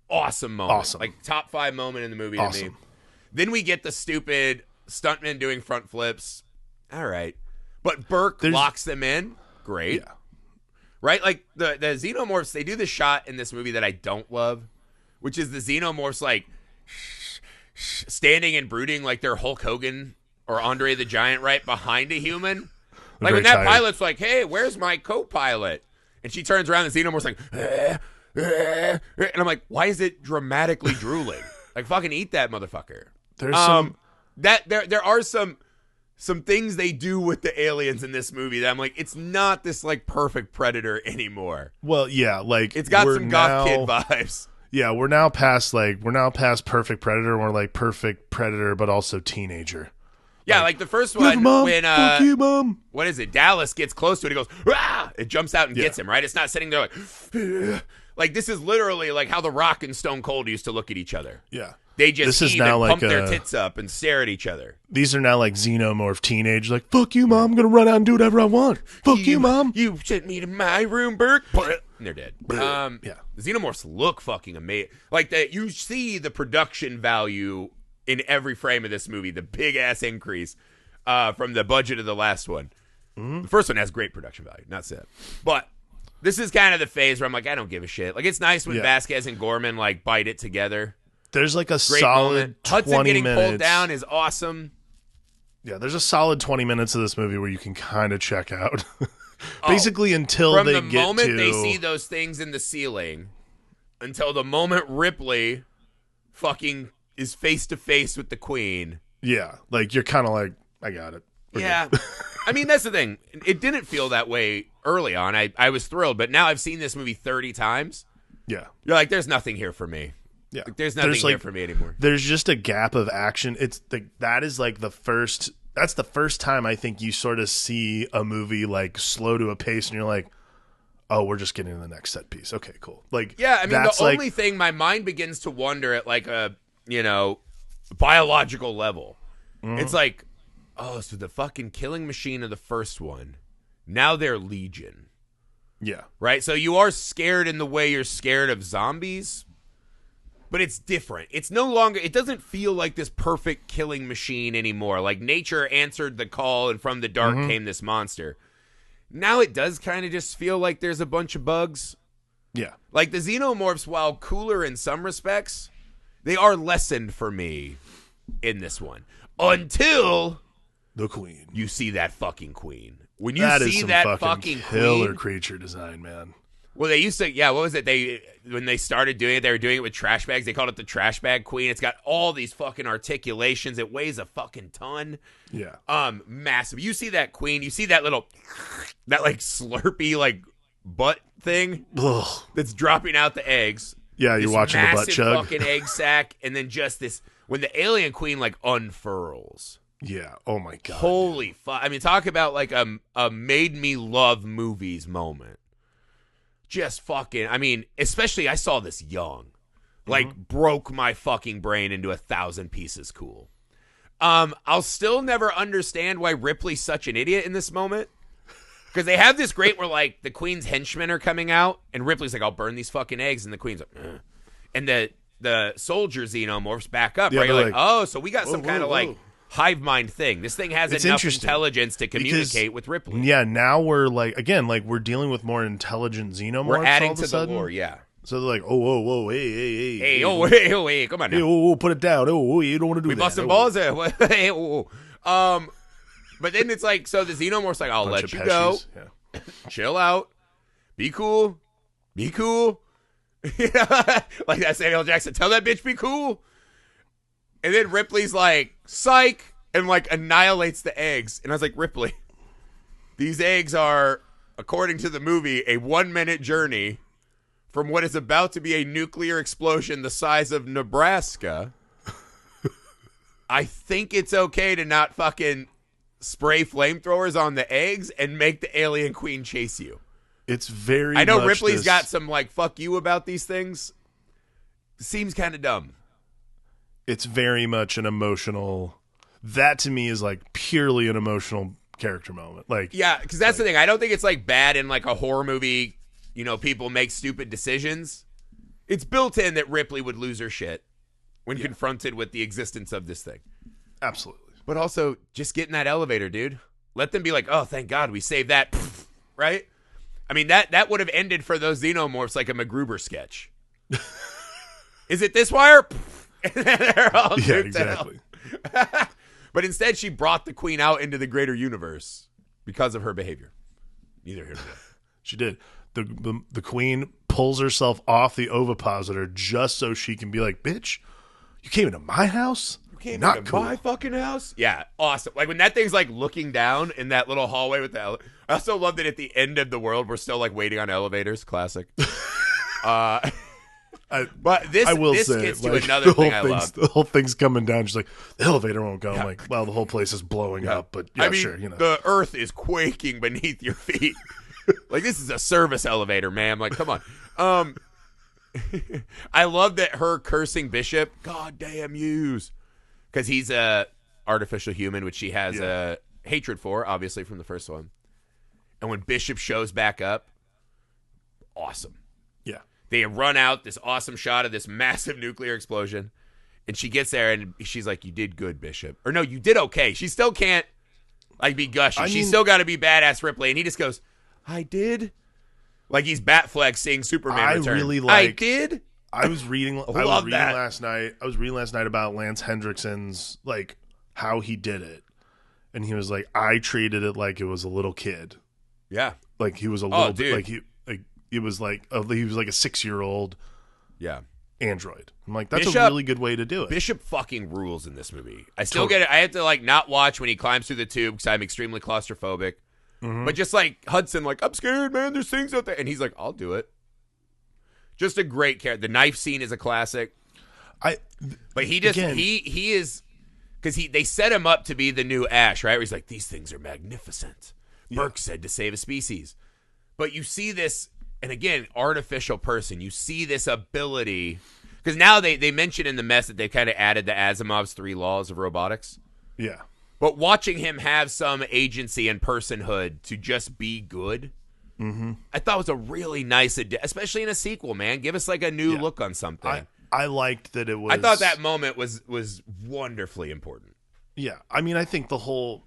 Awesome moment. Awesome. Like, top 5 moment in the movie to me. Then we get the stupid stuntman doing front flips. All right. But Burke locks them in. Great. Yeah. Right? Like, the xenomorphs, they do the shot in this movie that I don't love, which is the xenomorphs, like, standing and brooding like they're Hulk Hogan or Andre the Giant right behind a human. Like when that pilot's like, hey, where's my co-pilot? And she turns around and the xenomorph's like, and I'm like, why is it dramatically drooling? Like, fucking eat that motherfucker. There's some... There are some things they do with the aliens in this movie that I'm like, it's not this, like, perfect Predator anymore. Well, yeah, like... It's got some goth kid vibes. Yeah, we're now past perfect Predator, and we're like perfect Predator, but also teenager. Yeah, like the first one when fuck you, Mom. What is it? Dallas gets close to it. He goes, ah! It jumps out and gets him. Right? It's not sitting there like this is literally like how The Rock and Stone Cold used to look at each other. Yeah, they just pump their tits up and stare at each other. These are now like xenomorph teenage. Like, fuck you, Mom. I'm gonna run out and do whatever I want. Fuck you, Mom. You sent me to my room, Burke. And they're dead. Yeah, the xenomorphs look fucking amazing. Like that, you see the production value in every frame of this movie. The big ass increase from the budget of the last one. Mm-hmm. The first one has great production value. Not said, but this is kind of the phase where I'm like, I don't give a shit. Like, it's nice when Vasquez and Gorman like bite it together. There's like a great solid moment. 20 Hudson getting minutes. pulled down is awesome. Yeah, there's a solid 20 minutes of this movie where you can kind of check out. Basically, until from they the get moment to... they see those things in the ceiling, until the moment Ripley fucking is face to face with the Queen. Yeah, like you're kind of like, I got it. Yeah. I mean, that's the thing. It didn't feel that way early on. I was thrilled, but now I've seen this movie 30 times. Yeah. You're like, there's nothing here for me. Yeah. Like, there's nothing here for me anymore. There's just a gap of action. That is like that's the first time I think you sort of see a movie like slow to a pace and you're like, oh, we're just getting to the next set piece. Okay, cool. Like, yeah, I mean, the only thing my mind begins to wonder at like a, biological level. Mm-hmm. It's like, oh, so the fucking killing machine of the first one, now they're Legion. Yeah. Right? So you are scared in the way you're scared of zombies, but it's different. It's no longer, it doesn't feel like this perfect killing machine anymore. Like nature answered the call and from the dark came this monster. Now it does kind of just feel like there's a bunch of bugs. Yeah. Like the xenomorphs, while cooler in some respects, they are lessened for me in this one. Until the Queen. You see that fucking Queen. When you see that fucking killer Queen, creature design, man. Well, they used to, what was it? When they started doing it, they were doing it with trash bags. They called it the trash bag Queen. It's got all these fucking articulations. It weighs a fucking ton. Yeah. Massive. You see that Queen, you see that little, that like slurpy like butt thing that's dropping out the eggs. Yeah, you're watching the butt chug. Massive fucking egg sack, and then just this, when the alien Queen like unfurls. Yeah. Oh my God. Holy fuck. I mean, talk about like a made me love movies moment. Just fucking, I mean, especially I saw this young. Like, broke my fucking brain into 1,000 pieces cool. I'll still never understand why Ripley's such an idiot in this moment. Because they have this great where, like, the Queen's henchmen are coming out, and Ripley's like, I'll burn these fucking eggs, and the Queen's like, ugh. And the soldier xenomorphs back up, right? You're like, oh, so we got some kind of, like, hive mind thing. This thing has enough intelligence to communicate with Ripley. Yeah, now we're, like, again, like, we're dealing with more intelligent xenomorphs. We're adding to the lore, yeah. So they're like, oh, whoa, whoa, hey. Hey, oh, hey, come on now. Hey, put it down. Oh, you don't want to do that. We busting balls there. Hey, but then it's like, so the xenomorph's like, I'll let you go. Yeah. Chill out. Be cool. Be cool. Like that Samuel Jackson. Tell that bitch be cool. And then Ripley's like, psych, and like annihilates the eggs. And I was like, Ripley, these eggs are, according to the movie, a 1-minute journey from what is about to be a nuclear explosion the size of Nebraska. I think it's okay to not fucking spray flamethrowers on the eggs and make the alien queen chase you. It's very I know Ripley's got some, like, fuck you about these things. Seems kind of dumb. It's very much an emotional... That, to me, is, like, purely an emotional character moment. Like, yeah, because that's the thing. I don't think it's, like, bad in, like, a horror movie, you know, people make stupid decisions. It's built in that Ripley would lose her shit when confronted with the existence of this thing. Absolutely. But also, just get in that elevator, dude. Let them be like, oh, thank God we saved that. Right? I mean, that would have ended for those xenomorphs like a MacGruber sketch. Is it this wire? And then they're all exactly. But instead, she brought the queen out into the greater universe because of her behavior. Neither here nor there. She did. The queen pulls herself off the ovipositor just so she can be like, bitch, you came into my house? Came into my fucking house? Yeah, awesome. Like when that thing's like looking down in that little hallway with the I also love that at the end of the world we're still like waiting on elevators. Classic. But this say, gets like, to another thing I love. The whole thing's coming down. She's like, the elevator won't go. I'm like, well, the whole place is blowing up. But yeah, I mean, sure, you know, the earth is quaking beneath your feet. Like this is a service elevator, ma'am. Like, come on. I love that her cursing Bishop. God damn yous. Because he's a artificial human, which she has a hatred for, obviously, from the first one. And when Bishop shows back up, awesome. Yeah. They run out, this awesome shot of this massive nuclear explosion. And she gets there, and she's like, you did good, Bishop. Or no, you did okay. She still can't, like, be gushy. She's still got to be badass Ripley. And he just goes, I did? Like he's Batfleck seeing Superman return. Really like, I did? I was reading last night. I was reading last night about Lance Hendrickson's, like, how he did it, and he was like, I treated it like it was a little kid. Yeah, like he was a little bit, like he was like a 6-year-old. Yeah, android. I'm like, that's a really good way to do it. Bishop fucking rules in this movie. I still get it. I have to like not watch when he climbs through the tube because I'm extremely claustrophobic. Mm-hmm. But just like Hudson, like, I'm scared, man. There's things out there, and he's like, I'll do it. Just a great character. The knife scene is a classic. But he just he is because they set him up to be the new Ash, right? Where he's like, these things are magnificent. Yeah. Burke said to save a species. But you see this, and again, artificial person. You see this ability because now they mention in the mess that they kind of added the Asimov's 3 laws of robotics. Yeah. But watching him have some agency and personhood to just be good. Mm-hmm. I thought it was a really nice, especially in a sequel, man. Give us like a new look on something. I liked that it was. I thought that moment was wonderfully important. Yeah, I mean, I think the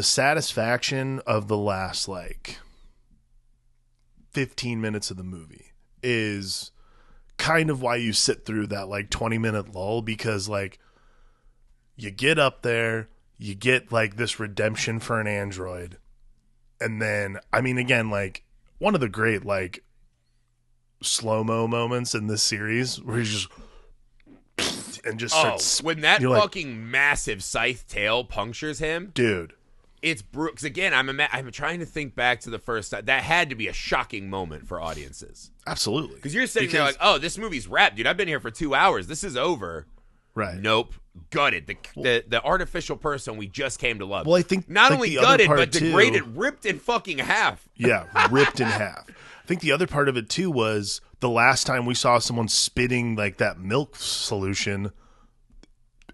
satisfaction of the last like 15 minutes of the movie is kind of why you sit through that like 20-minute lull, because like you get up there. You get, like, this redemption for an android. And then, I mean, again, like, one of the great, like, slow-mo moments in this series where he's just... and just starts... when that fucking massive scythe tail punctures him... Dude. It's brutal. Because, again, I'm trying to think back to the first time. That had to be a shocking moment for audiences. Absolutely. Because you're sitting there like, oh, this movie's wrapped, dude. I've been here for 2 hours. This is over. Right. Nope. Gutted. The artificial person we just came to love. Well, I think not like only gutted, but degraded, ripped in fucking half. Yeah, ripped in half. I think the other part of it too was The last time we saw someone spitting like that milk solution,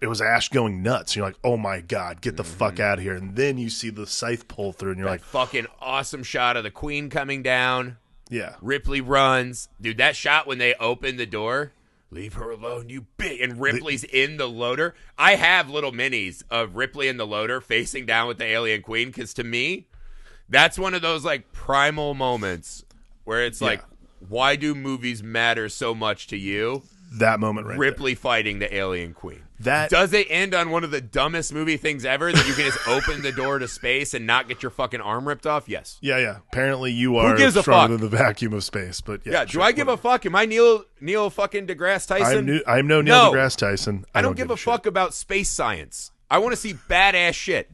it was Ash going nuts. You're like, oh my God, get the fuck out of here. And then you see the scythe pull through and you're like, fucking awesome shot of the Queen coming down. yeah. Ripley runs. Dude, that shot when they open the door, leave her alone, you bitch. And Ripley's in the loader. I have little minis of Ripley in the loader facing down with the alien queen, because to me, that's one of those like primal moments where it's like, why do movies matter so much to you? That moment right Ripley fighting the alien queen. That does it end on one of the dumbest movie things ever, that you can just open the door to space and not get your fucking arm ripped off? Yes. Yeah. Apparently you are gives a stronger fuck? than the vacuum of space. But Yeah. Do I give a fuck? Am I Neil fucking deGrasse Tyson? I'm no Neil deGrasse Tyson. I don't give a fuck about space science. I want to see badass shit.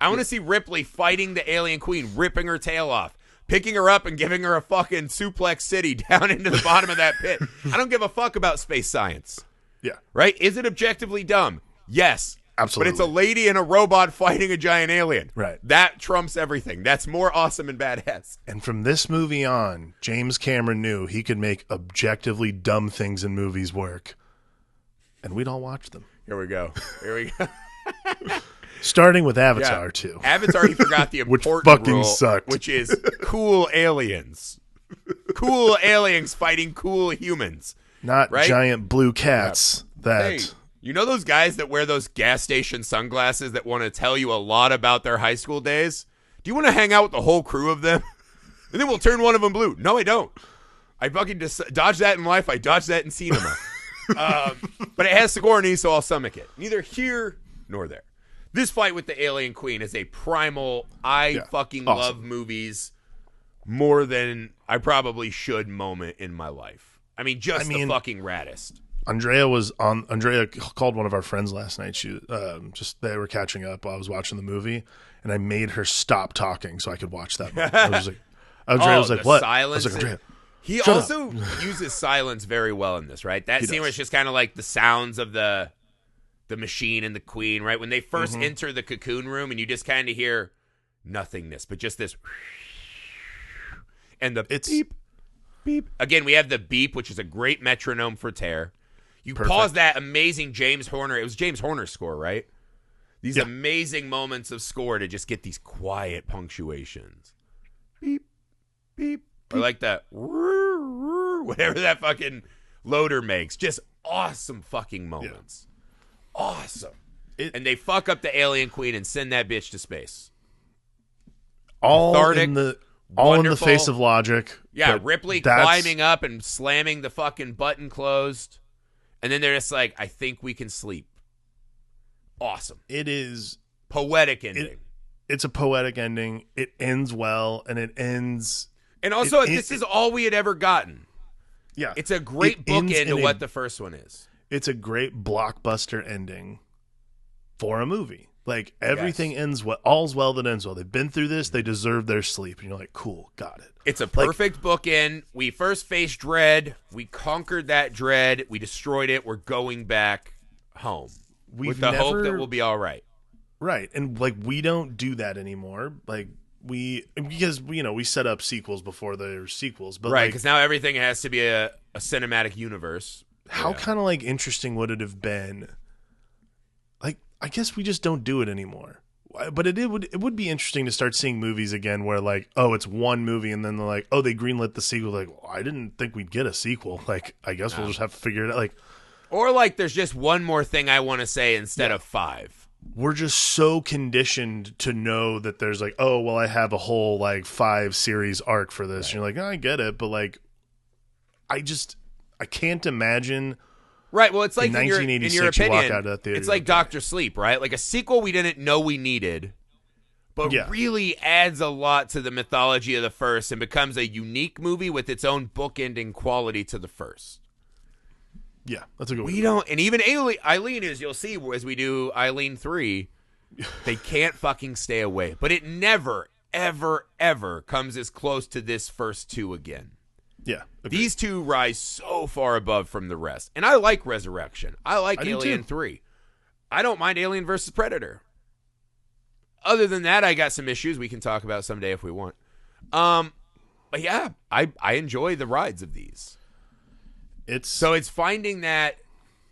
I want to see Ripley fighting the alien queen, ripping her tail off, picking her up and giving her a fucking suplex city down into the bottom of that pit. I don't give a fuck about space science. Yeah. Right? Is it objectively dumb? Yes. Absolutely. But it's a lady and a robot fighting a giant alien. Right. That trumps everything. That's more awesome and badass. And from this movie on, James Cameron knew he could make objectively dumb things in movies work. And we'd all watch them. Here we go. Starting with Avatar 2. Avatar, he forgot the Which important fucking rule, sucked. which is cool aliens. Cool aliens fighting cool humans. Not right? giant blue cats that... Hey, you know those guys that wear those gas station sunglasses that want to tell you a lot about their high school days? Do you want to hang out with the whole crew of them? And then we'll turn one of them blue. No, I don't. I fucking just dodge that in life. I dodge that in cinema. But it has Sigourney, so I'll stomach it. Neither here nor there. This fight with the alien queen is a primal, fucking love movies more than I probably should moment in my life. I mean, the fucking raddest. Andrea called one of our friends last night. She they were catching up while I was watching the movie, and I made her stop talking so I could watch that movie. I was like, Andrea was like, what? Silence. I was like, Andrea, he also uses silence very well in this, right? That scene where it's just kind of like the sounds of the machine and the queen, right? When they first enter the cocoon room and you just kind of hear nothingness, but just this and beep, beep. Again, we have the beep, which is a great metronome for tear. You pause that amazing James Horner. It was James Horner's score, right? These amazing moments of score to just get these quiet punctuations. Beep, beep. Or like that, whatever that fucking loader makes. Just awesome fucking moments. Yeah. Awesome. And they fuck up the alien queen and send that bitch to space. All in the face of logic. Yeah, Ripley climbing up and slamming the fucking button closed. And then they're just like, I think we can sleep. Awesome. It is poetic ending. It's a poetic ending. It ends well, and it ends. And also, this is all we had ever gotten. Yeah, it's a great bookend to what the first one is. It's a great blockbuster ending for a movie. Like everything ends well. All's well that ends well. They've been through this. They deserve their sleep. And you're like, cool, got it. It's a perfect bookend. We first faced dread. We conquered that dread. We destroyed it. We're going back home with the hope that we'll be all right. Right. And like we don't do that anymore. Like because we set up sequels before there's sequels. But right, because now everything has to be a cinematic universe. How kind of like interesting would it have been? Like I guess we just don't do it anymore. But it would be interesting to start seeing movies again where like, oh, it's one movie and then they're like, oh, they greenlit the sequel. Like, well, I didn't think we'd get a sequel. Like, I guess we'll just have to figure it out. Like, or like, there's just one more thing I want to say instead of 5. We're just so conditioned to know that there's like, oh, well, I have a whole like 5 series arc for this. Right. And you're like, oh, I get it, but like, I can't imagine. Right, well, it's like in 1986, in your opinion, you walk out of that theater, it's like Dr. Sleep, right? Like a sequel we didn't know we needed, but really adds a lot to the mythology of the first and becomes a unique movie with its own bookending quality to the first. Yeah, that's a good one. We don't, and even Eileen, as you'll see as we do Eileen 3, they can't fucking stay away. But it never, ever, ever comes as close to this first 2 again. Yeah. Agreed. These 2 rise so far above from the rest. And I like Resurrection. I like Alien 3. I don't mind Alien versus Predator. Other than that, I got some issues we can talk about someday if we want. But yeah, I enjoy the rides of these. So it's finding that,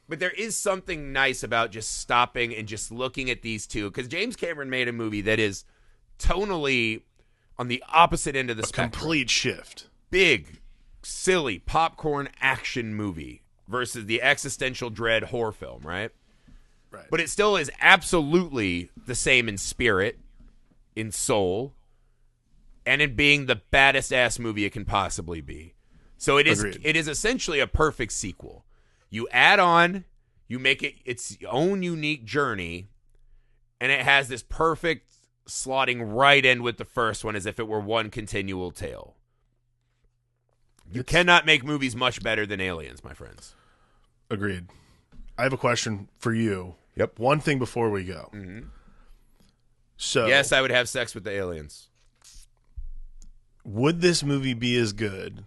but there is something nice about just stopping and just looking at these two, because James Cameron made a movie that is tonally on the opposite end of the spectrum. Complete shift. Big, silly, popcorn action movie versus the existential dread horror film, right? Right. But it still is absolutely the same in spirit, in soul, and in being the baddest ass movie it can possibly be. So it is. Agreed. It is essentially a perfect sequel. You add on, you make it its own unique journey, and it has this perfect slotting right in with the first one as if it were one continual tale. You cannot make movies much better than Aliens, my friends. Agreed. I have a question for you. Yep. One thing before we go. Mm-hmm. So, yes, I would have sex with the aliens. Would this movie be as good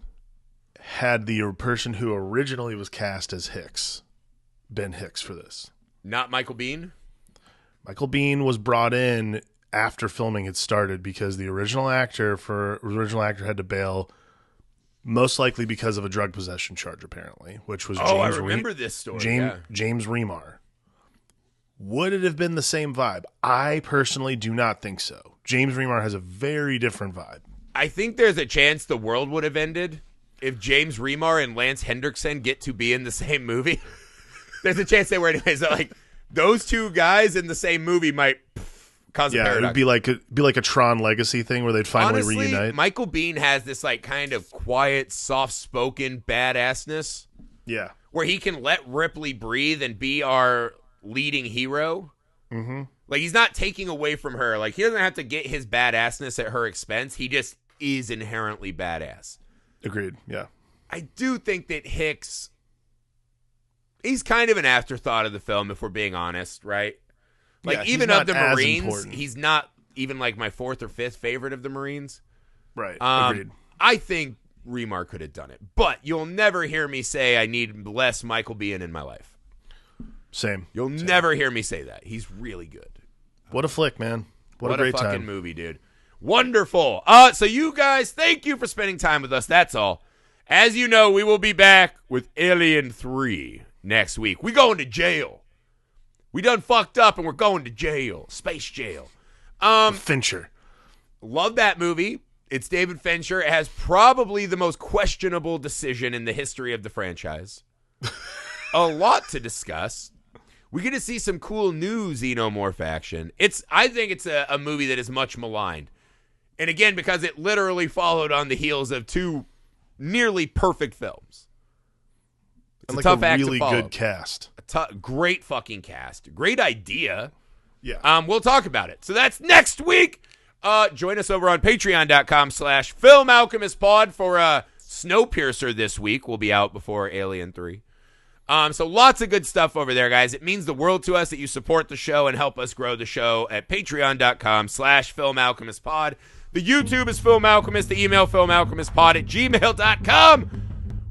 had the person who originally was cast as Hicks been Hicks for this? Not Michael Biehn? Michael Biehn was brought in after filming had started because the original actor had to bail, most likely because of a drug possession charge, apparently, which was I remember this story. James Remar. Would it have been the same vibe? I personally do not think so. James Remar has a very different vibe. I think there's a chance the world would have ended if James Remar and Lance Henriksen get to be in the same movie. There's a chance they were anyways. Like, those two guys in the same movie might cause a paradox. It would be like a Tron Legacy thing where they'd finally reunite. Michael Biehn has this like kind of quiet, soft-spoken badassness. Yeah. Where he can let Ripley breathe and be our leading hero. Mm-hmm. Like, he's not taking away from her. Like, he doesn't have to get his badassness at her expense. He just is inherently badass. Agreed. Yeah. I do think that Hicks, he's kind of an afterthought of the film, if we're being honest, right? Like, yeah, even of the Marines, important. he's not even like my fourth or fifth favorite of the Marines. Right. Agreed. I think Remar could have done it, but you'll never hear me say I need less Michael Biehn in my life. Same. You'll never hear me say that. He's really good. What a flick, man. What a great fucking time. movie, dude. Wonderful. So you guys, thank you for spending time with us. That's all. As you know, we will be back with Alien 3 next week. We going to jail. We done fucked up and we're going to jail. Space jail. Fincher. Love that movie. It's David Fincher. It has probably the most questionable decision in the history of the franchise. A lot to discuss. We get to see some cool new Xenomorph action. I think it's a movie that is much maligned. And again, because it literally followed on the heels of two nearly perfect films. It's and a tough act really to follow. Good cast. Great fucking cast. Great idea. Yeah. We'll talk about it. So that's next week. Join us over on patreon.com/FilmAlchemistPod for Snowpiercer this week. We'll be out before Alien 3. So lots of good stuff over there, guys. It means the world to us that you support the show and help us grow the show at patreon.com/FilmAlchemistPod. The YouTube is Film Alchemist. The email filmalchemistpod@gmail.com.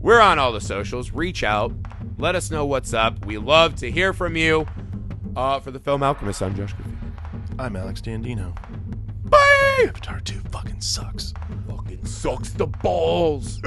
We're on all the socials. Reach out. Let us know what's up. We love to hear from you. For the Film Alchemist, I'm Josh Griffey. I'm Alex Dandino. Bye! Avatar 2 fucking sucks. Fucking sucks the balls.